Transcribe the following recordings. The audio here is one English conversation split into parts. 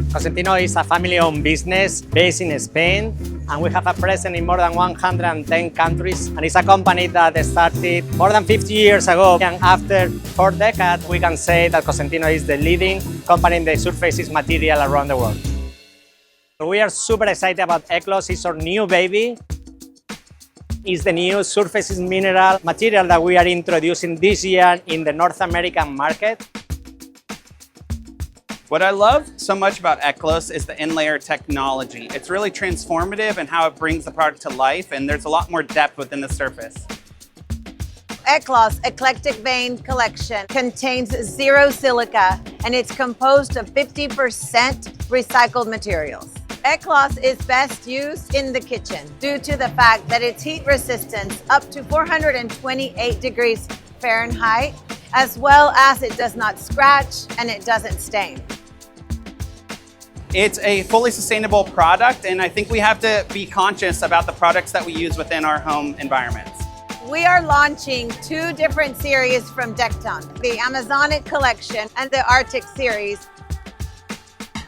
Cosentino is a family-owned business based in Spain, and we have a presence in more than 110 countries. And it's a company that started more than 50 years ago. And after 4 decades, we can say that Cosentino is the leading company in the surfaces material around the world. We are super excited about Éclos. It's our new baby. It's the new surfaces mineral material that we are introducing this year in the North American market. What I love so much about Éclos is the Inlayr technology. It's really transformative in how it brings the product to life, and there's a lot more depth within the surface. Éclos Eclectic Vein Collection contains zero silica, and it's composed of 50% recycled materials. Éclos is best used in the kitchen due to the fact that its heat resistance up to 428 degrees Fahrenheit, as well as it does not scratch and it doesn't stain. It's a fully sustainable product, and I think we have to be conscious about the products that we use within our home environments. We are launching 2 different series from Decton, the Amazonic collection and the Arctic series.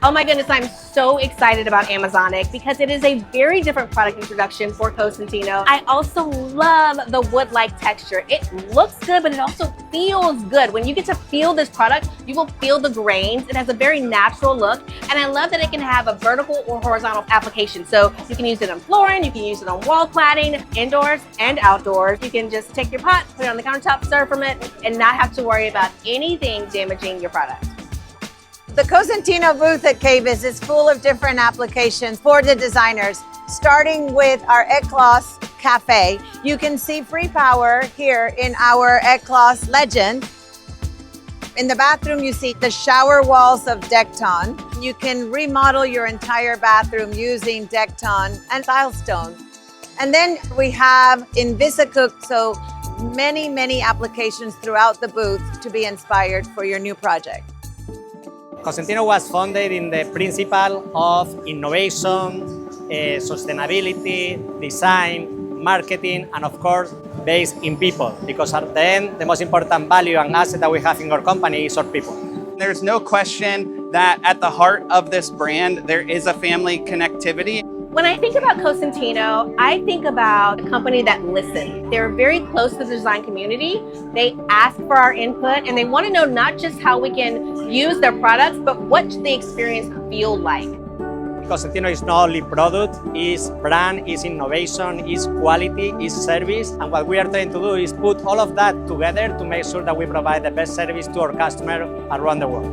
Oh my goodness, I'm so excited about Amazonic because it is a very different product introduction for Cosentino. I also love the wood-like texture. It looks good, but it also feels good. When you get to feel this product, you will feel the grains. It has a very natural look, and I love that it can have a vertical or horizontal application. So you can use it on flooring, you can use it on wall cladding, indoors and outdoors. You can just take your pot, put it on the countertop, serve from it, and not have to worry about anything damaging your product. The Cosentino booth at KBIS is full of different applications for the designers, starting with our Éclos Cafe. You can see free power here in our Éclos Legend. In the bathroom, you see the shower walls of Decton. You can remodel your entire bathroom using Decton and Silestone. And then we have Invisicook, so many applications throughout the booth to be inspired for your new project. Cosentino was founded in the principle of innovation, sustainability, design, marketing, and of course, based in people. Because at the end, the most important value and asset that we have in our company is our people. There's no question that at the heart of this brand, there is a family connectivity. When I think about Cosentino, I think about a company that listens. They're very close to the design community. They ask for our input, and they want to know not just how we can use their products, but what the experience feel like. Cosentino is not only product, it's brand, it's innovation, it's quality, it's service. And what we are trying to do is put all of that together to make sure that we provide the best service to our customers around the world.